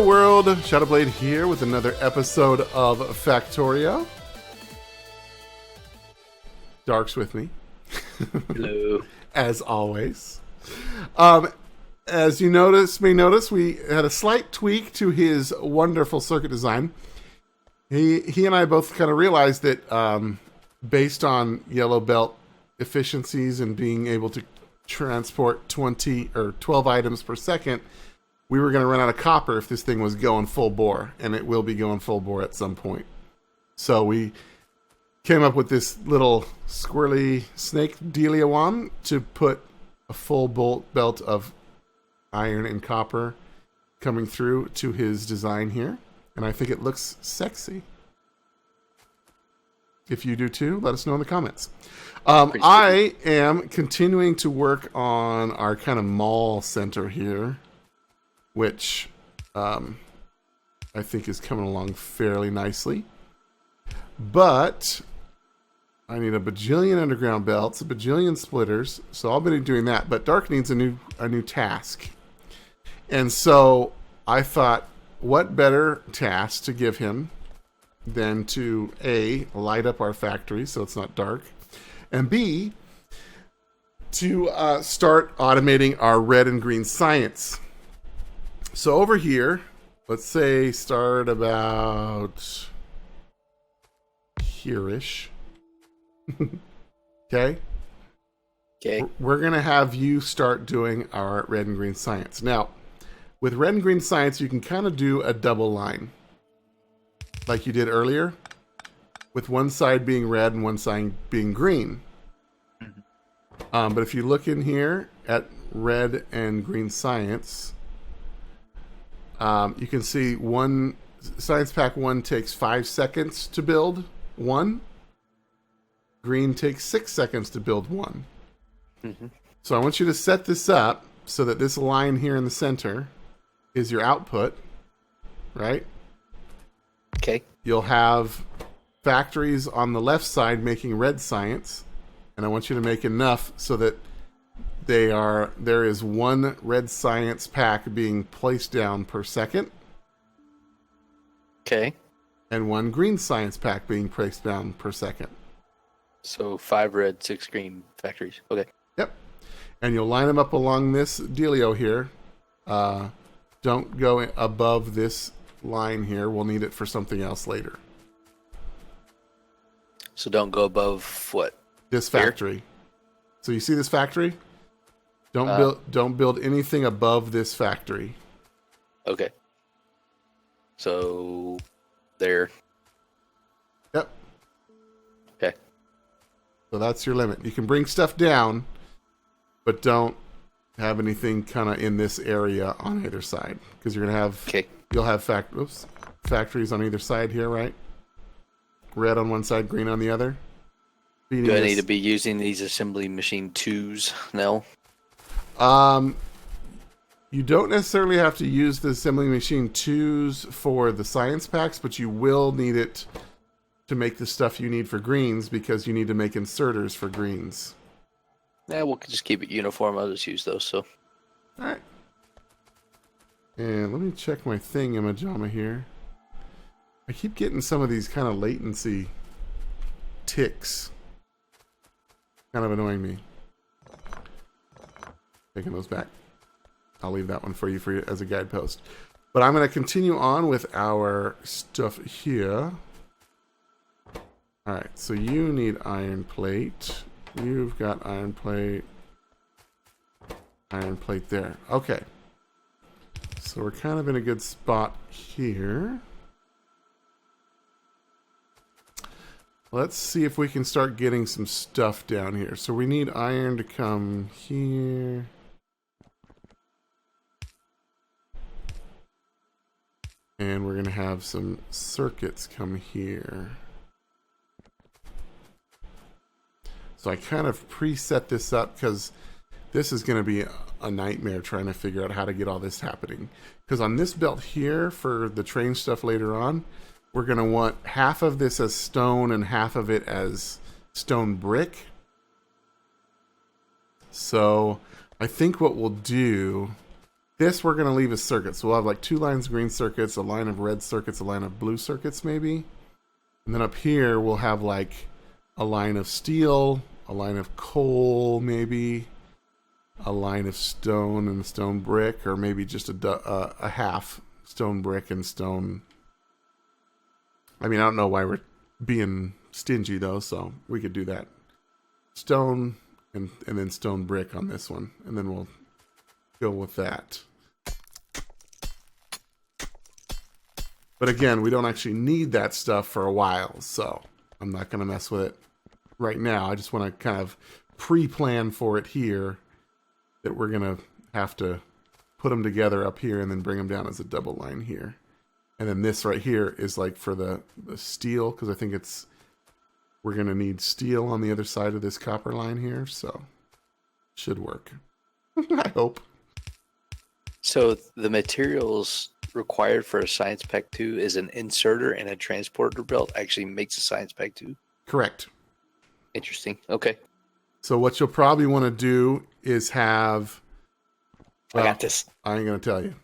world, Shadowblade here with another episode of Factorio. Dark's with me. Hello. As always. As you may notice, we had a slight tweak to his wonderful circuit design. He and I both kind of realized that based on yellow belt efficiencies and being able to transport 20 or 12 items per second, we were going to run out of copper if this thing was going full bore, and it will be going full bore at some point. So we came up with this little squirrely snake dealiawam to put a full belt of iron and copper coming through to his design here, and I think it looks sexy. If you do too, let us know in the comments. I am continuing to work on our kind of mall center here, which I think is coming along fairly nicely. But I need a bajillion underground belts, a bajillion splitters, so I'll be doing that. But Dark needs a new task. And so I thought, what better task to give him than to A, light up our factory so it's not dark, and B, to start automating our red and green science. So over here, let's say start about here-ish. Okay? Okay. We're going to have you start doing our red and green science. Now, with red and green science, you can kind of do a double line, like you did earlier, with one side being red and one side being green. But if you look in here at red and green science, you can see one science pack 1 takes 5 seconds to build 1. Green takes 6 seconds to build 1. Mm-hmm. So I want you to set this up so that this line here in the center is your output, right? Okay. You'll have factories on the left side making red science, and I want you to make enough so that there is one red science pack being placed down per second. Okay. And one green science pack being placed down per second. So 5 red, 6 green factories. Okay. Yep. And you'll line them up along this dealio here. Don't go above this line here. We'll need it for something else later. So don't go above what? This factory. Here? So you see this factory? Don't build anything above this factory. Okay. So there. Yep. Okay. So that's your limit. You can bring stuff down, but don't have anything kind of in this area on either side, because you're gonna have you'll have factories on either side here, right? Red on one side, green on the other. Do I need to be using these assembly machine 2s now? You don't necessarily have to use the assembly machine 2s for the science packs, but you will need it to make the stuff you need for greens, because you need to make inserters for greens. Yeah, we'll just keep it uniform. I'll just use those. So. All right. And let me check my thingamajama here. I keep getting some of these kind of latency ticks. Kind of annoying me. Taking those back. I'll leave that one for you as a guidepost. But I'm going to continue on with our stuff here. All right, so you need iron plate. You've got iron plate. Iron plate there. Okay. So we're kind of in a good spot here. Let's see if we can start getting some stuff down here. So we need iron to come here. And we're going to have some circuits come here. So I kind of preset this up because this is going to be a nightmare trying to figure out how to get all this happening. Because on this belt here for the train stuff later on, we're going to want half of this as stone and half of it as stone brick. So I think what we'll do This we're going to leave as circuits. So we'll have like 2 lines of green circuits, a line of red circuits, a line of blue circuits maybe. And then up here we'll have like a line of steel, a line of coal maybe, a line of stone and stone brick, or maybe just a half stone brick and stone. I mean, I don't know why we're being stingy though, so we could do that. Stone and then stone brick on this one, and then we'll go with that. But again, we don't actually need that stuff for a while, so I'm not going to mess with it right now. I just want to kind of pre-plan for it here, that we're going to have to put them together up here and then bring them down as a double line here. And then this right here is like for the steel, because I think we're going to need steel on the other side of this copper line here, so should work. I hope. So the materials required for a Science Pack 2 is an inserter and a transporter belt actually makes a Science Pack 2? Correct. Interesting. Okay. So what you'll probably want to do is have... I got this. I ain't going to tell you.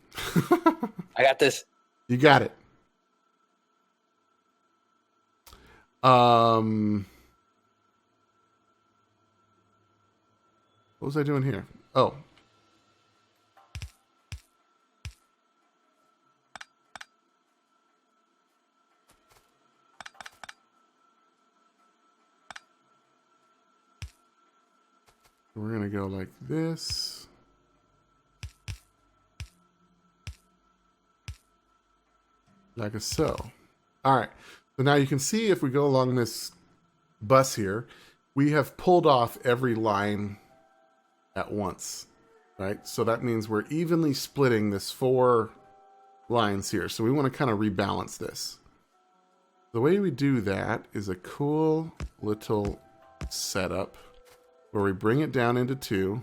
I got this. You got it. What was I doing here? Oh. We're going to go like this. Like so. All right. So now you can see if we go along this bus here, we have pulled off every line at once, right? So that means we're evenly splitting this 4 lines here. So we want to kind of rebalance this. The way we do that is a cool little setup where we bring it down into 2.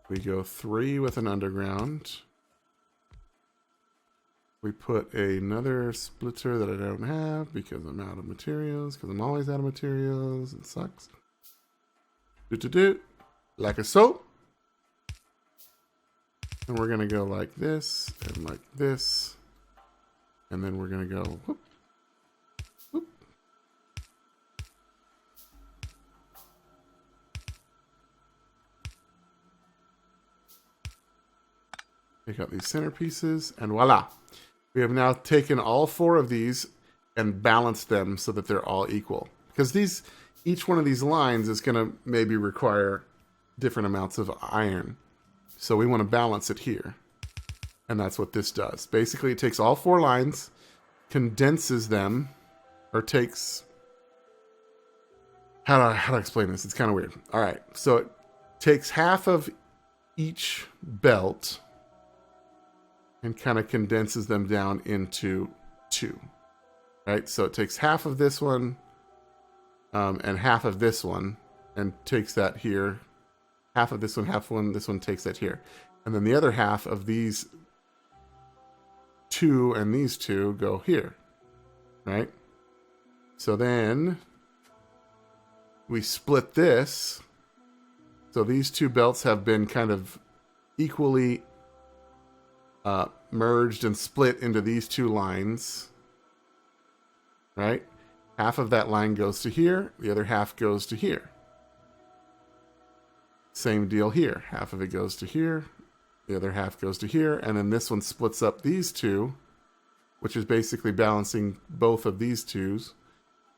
We go 3 with an underground. We put another splitter that I don't have because I'm out of materials, because I'm always out of materials. It sucks. Like so. And we're going to go like this and like this. And then we're going to go whoop, whoop. Take out these center pieces and voila. We have now taken all 4 of these and balanced them so that they're all equal. Because each one of these lines is going to maybe require different amounts of iron. So we want to balance it here. And that's what this does. Basically, it takes all 4 lines, condenses them, or takes... How do I explain this? It's kind of weird. All right, so it takes half of each belt and kind of condenses them down into 2, right? So it takes half of this one and half of this one and takes that here. Half of this one, this one takes that here. And then the other half of these 2 and these 2 go here, right? So then we split this. So these 2 belts have been kind of equally merged and split into these 2 lines, right? Half of that line goes to here, the other half goes to here. Same deal here. Half of it goes to here, the other half goes to here, and then this one splits up these 2, which is basically balancing both of these 2s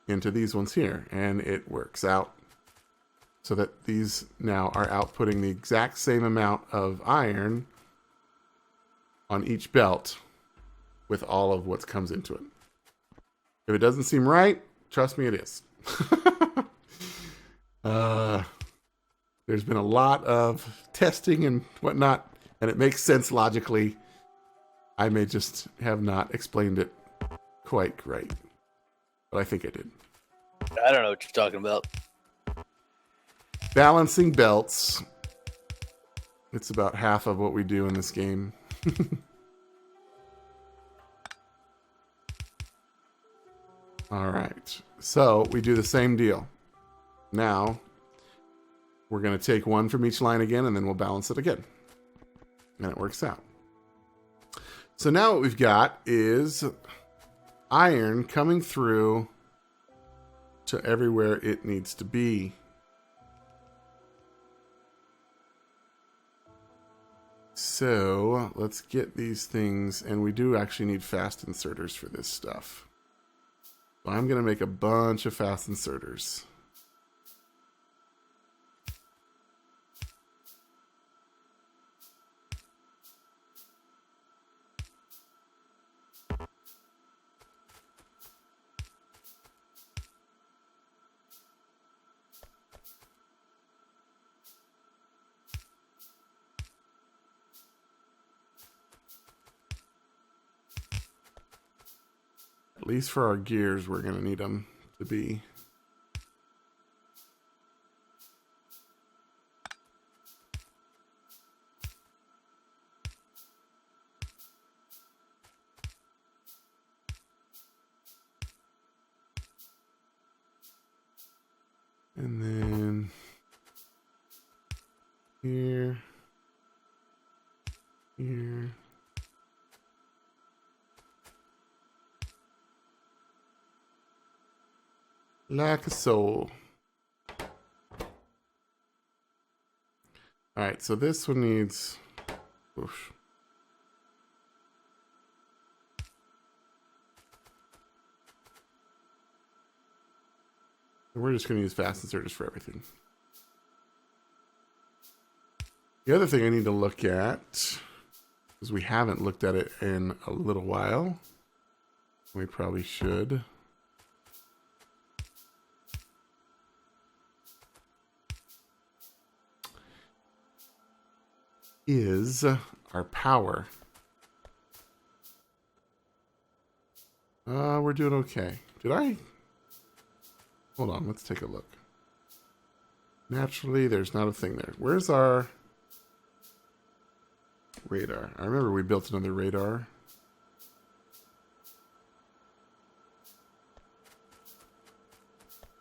into these ones here, and it works out so that these now are outputting the exact same amount of iron on each belt with all of what comes into it. If it doesn't seem right, trust me, it is. There's been a lot of testing and whatnot, and it makes sense logically. I may just have not explained it quite right, but I think I did. I don't know what you're talking about. Balancing belts. It's about half of what we do in this game. All right, so we do the same deal. Now we're going to take one from each line again, and then we'll balance it again. And it works out. So now what we've got is iron coming through to everywhere it needs to be. So let's get these things, and we do actually need fast inserters for this stuff. So I'm going to make a bunch of fast inserters. At least for our gears, we're going to need them to be. And then here, here. Like a soul. Alright, so this one needs... Oof. We're just going to use fast inserters for everything. The other thing I need to look at, because we haven't looked at it in a little while, we probably should. Is our power. We're doing okay. Did I? Hold on, let's take a look. Naturally, there's not a thing there. Where's our radar? I remember we built another radar.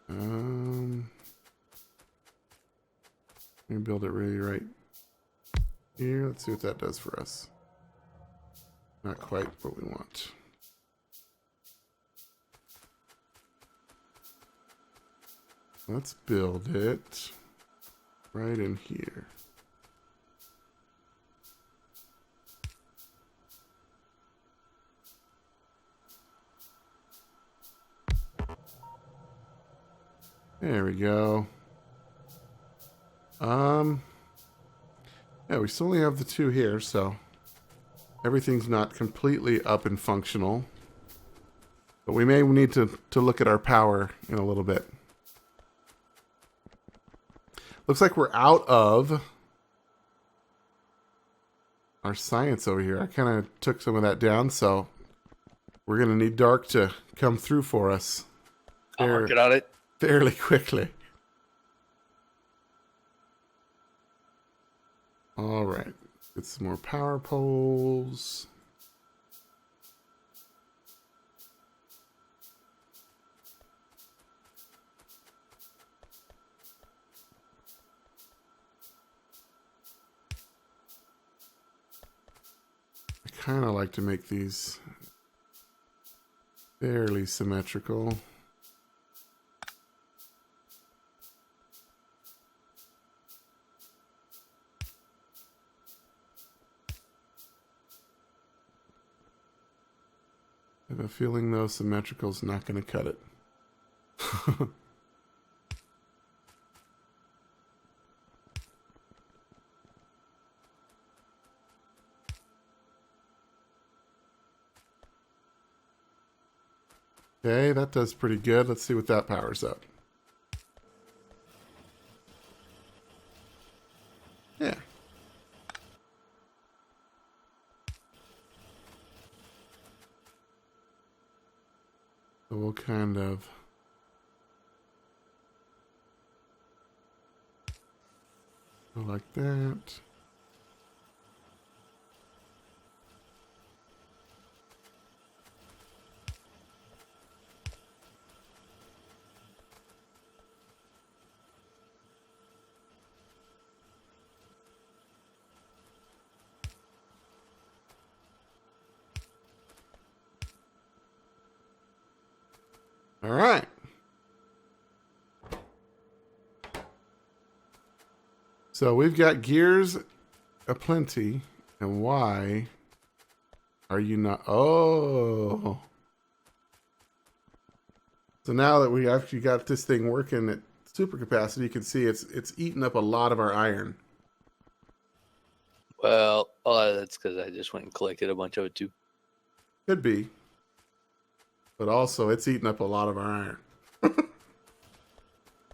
Let me build it really right here. Let's see what that does for us. Not quite what we want. Let's build it right in here. There we go. Yeah, we still only have the two here, so everything's not completely up and functional. But we may need to look at our power in a little bit. Looks like we're out of our science over here. I kind of took some of that down, so we're going to need Dark to come through for us. I'll work it on it. Fairly quickly. All right. Get some more power poles. I kind of like to make these fairly symmetrical. I have a feeling though symmetrical's not going to cut it. Okay, that does pretty good. Let's see what that powers up. Yeah. So we'll kind of go like that. All right. So we've got gears aplenty. And why are you not? Oh. So now that we actually got this thing working at super capacity, you can see it's eaten up a lot of our iron. Well, that's because I just went and collected a bunch of it too. Could be. But also, it's eating up a lot of our iron.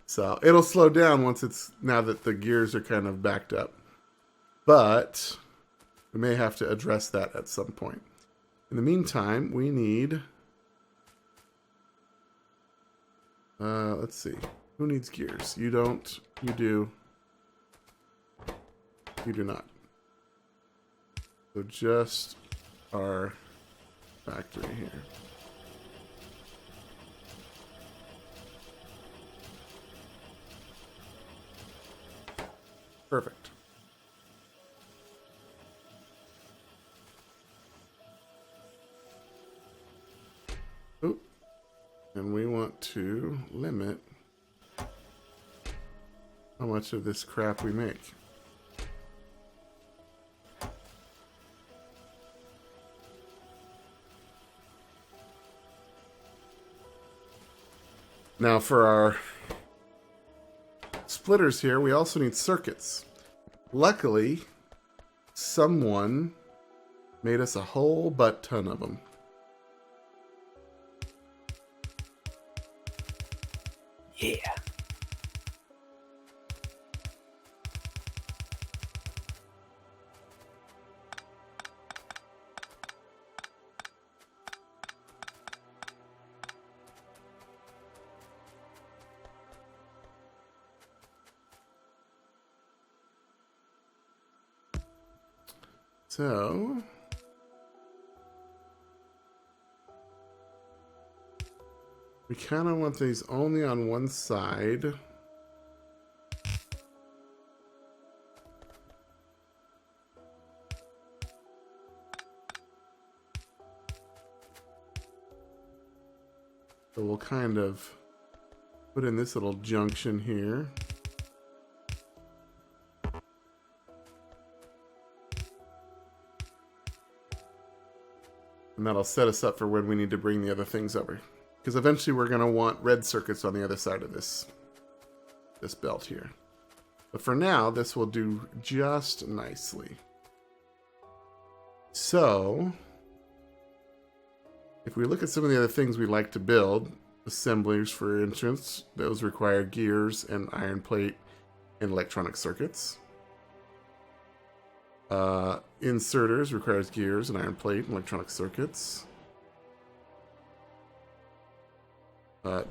So it'll slow down now that the gears are kind of backed up. But we may have to address that at some point. In the meantime, we need... let's see. Who needs gears? You don't. You do. You do not. So just our factory here. Perfect. Oop. And we want to limit how much of this crap we make. Now for our splitters here, we also need circuits. Luckily, someone made us a whole butt ton of them. Yeah. So, we kind of want these only on one side. So we'll kind of put in this little junction here. And that'll set us up for when we need to bring the other things over. Because eventually we're going to want red circuits on the other side of this belt here. But for now, this will do just nicely. So, if we look at some of the other things we like to build, assemblers, for instance, those require gears and iron plate and electronic circuits. Inserters requires gears and iron plate and electronic circuits.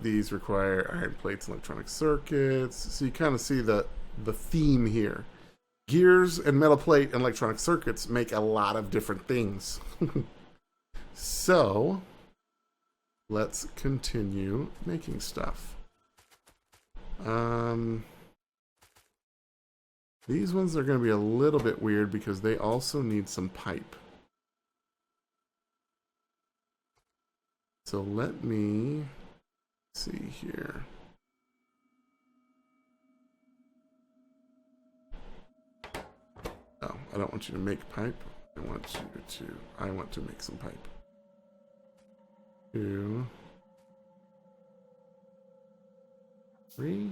These require iron plates and electronic circuits. So you kind of see the theme here. Gears and metal plate and electronic circuits make a lot of different things. So let's continue making stuff. These ones are going to be a little bit weird because they also need some pipe. So let me see here. Oh, I don't want you to make pipe. I want to make some pipe. 2, 3.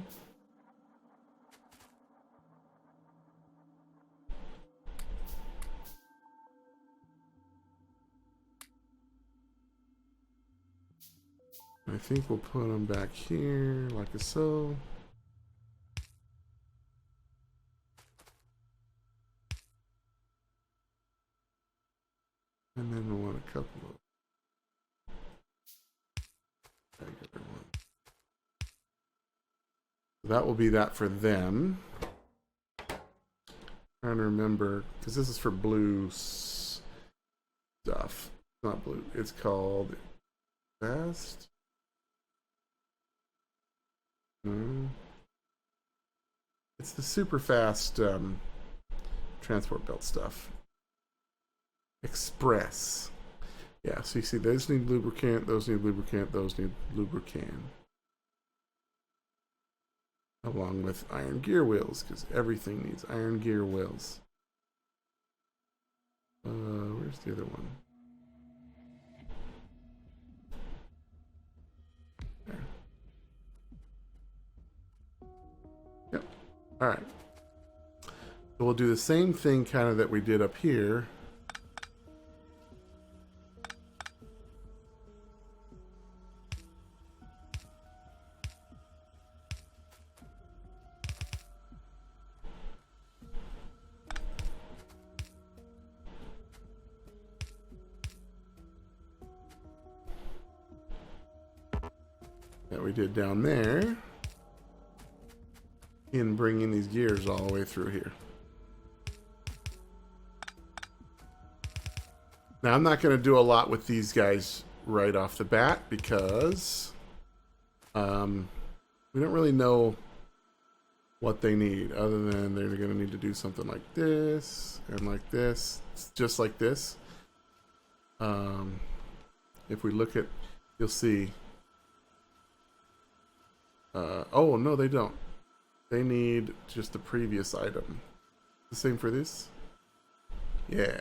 I think we'll put them back here, like so. And then we'll want a couple of regular ones. So that will be that for them. Trying to remember, because this is for blue stuff. It's not blue. It's called fast. It's the super fast transport belt stuff. Express. Yeah, so you see those need lubricant, those need lubricant, those need lubricant. Along with iron gear wheels, because everything needs iron gear wheels. Where's the other one? There. Yep. Alright. So we'll do the same thing kind of that we did up here. That we did down there in bringing these gears all the way through here. Now I'm not going to do a lot with these guys right off the bat because we don't really know what they need other than they're going to need to do something like this and like this, just like this. If we look at, you'll see. Oh, no, they don't. They need just the previous item. The same for this? Yeah.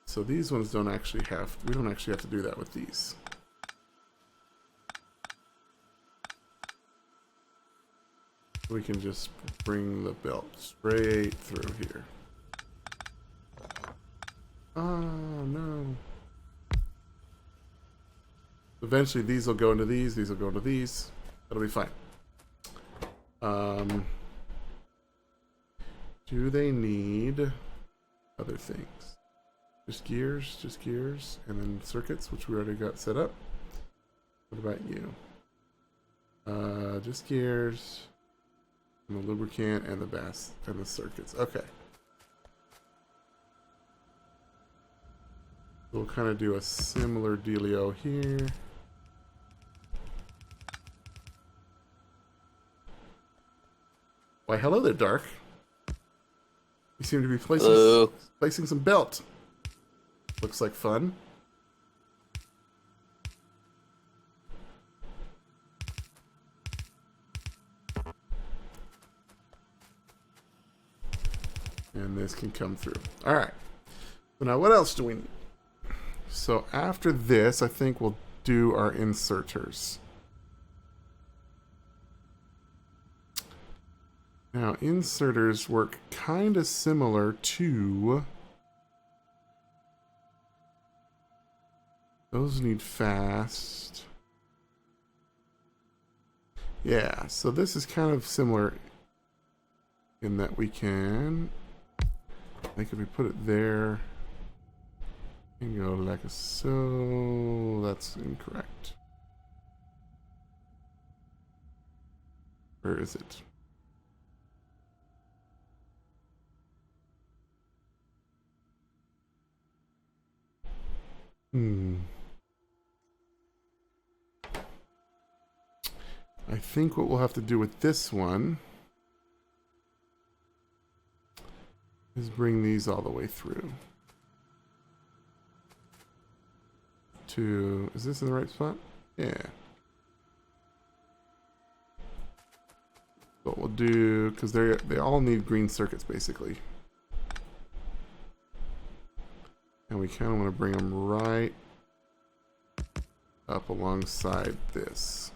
So these ones don't actually have, we don't actually have to do that with these. We can just bring the belt straight through here. Oh, no. Eventually these will go into these will go into these. That'll be fine. Do they need other things? Just gears, and then circuits, which we already got set up. What about you? Just gears, and the lubricant, and the bass, and the circuits. Okay. We'll kind of do a similar dealio here. Why, hello there, Dark. You seem to be placing some belt. Looks like fun. And this can come through. All right. So now what else do we need? So after this, I think we'll do our inserters. Now, inserters work kind of similar to... Those need fast. Yeah, so this is kind of similar in that we can... I think if we put it there... And go like so... That's incorrect. Where is it? I think what we'll have to do with this one is bring these all the way through to, is this in the right spot? Yeah. What we'll do, because they all need green circuits basically. And we kind of want to bring them right up alongside this.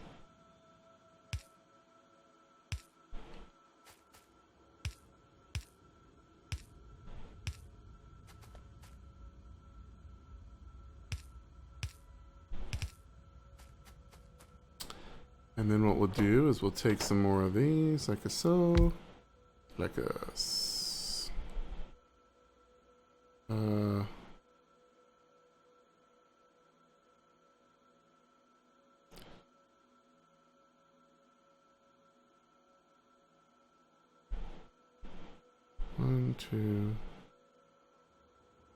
And then what we'll do is we'll take some more of these, like a so, like a, 1, 2,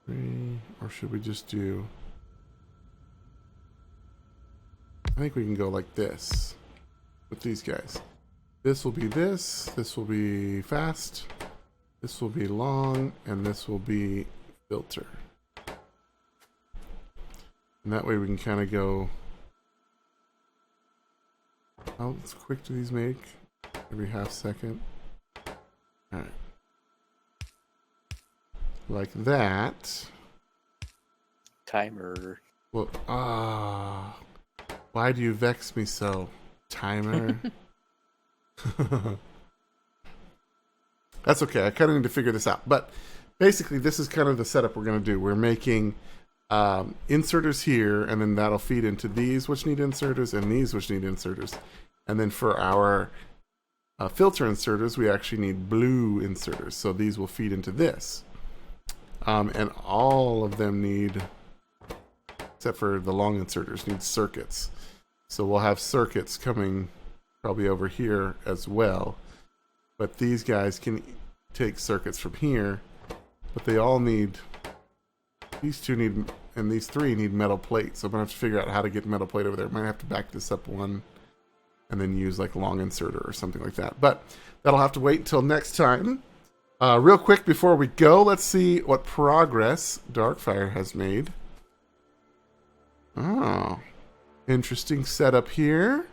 3, or should we just do, I think we can go like this with these guys. This will be this will be fast, this will be long, and this will be filter. And that way we can kind of go... How quick do these make? Every half second. Alright. Like that. Timer. Well, why do you vex me so? Timer. That's okay. I kind of need to figure this out. But basically, this is kind of the setup we're going to do. We're making inserters here, and then that'll feed into these, which need inserters, and these, which need inserters. And then for our filter inserters, we actually need blue inserters. So these will feed into this. And all of them need, except for the long inserters, need circuits. So we'll have circuits coming probably over here as well. But these guys can take circuits from here. But they all need, these two need, and these three need metal plates. So I'm going to have to figure out how to get metal plate over there. Might have to back this up one and then use like long inserter or something like that. But that'll have to wait until next time. Real quick before we go, let's see what progress Darkfyere has made. Oh, interesting setup here.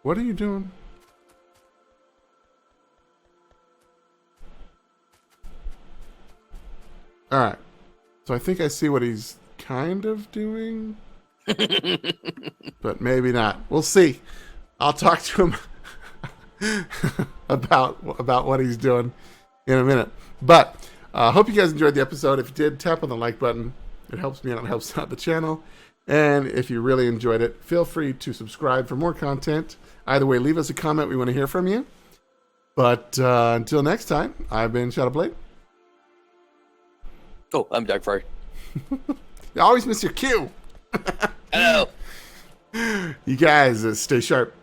What are you doing? Alright. So I think I see what he's kind of doing. But maybe not. We'll see. I'll talk to him about what he's doing in a minute. But I hope you guys enjoyed the episode. If you did, tap on the like button. It helps me out. It helps out the channel. And if you really enjoyed it, feel free to subscribe for more content. Either way, leave us a comment. We want to hear from you. But until next time, I've been Shadowblade. Oh, I'm Darkfyere. You always miss your cue. Hello. You guys, stay sharp.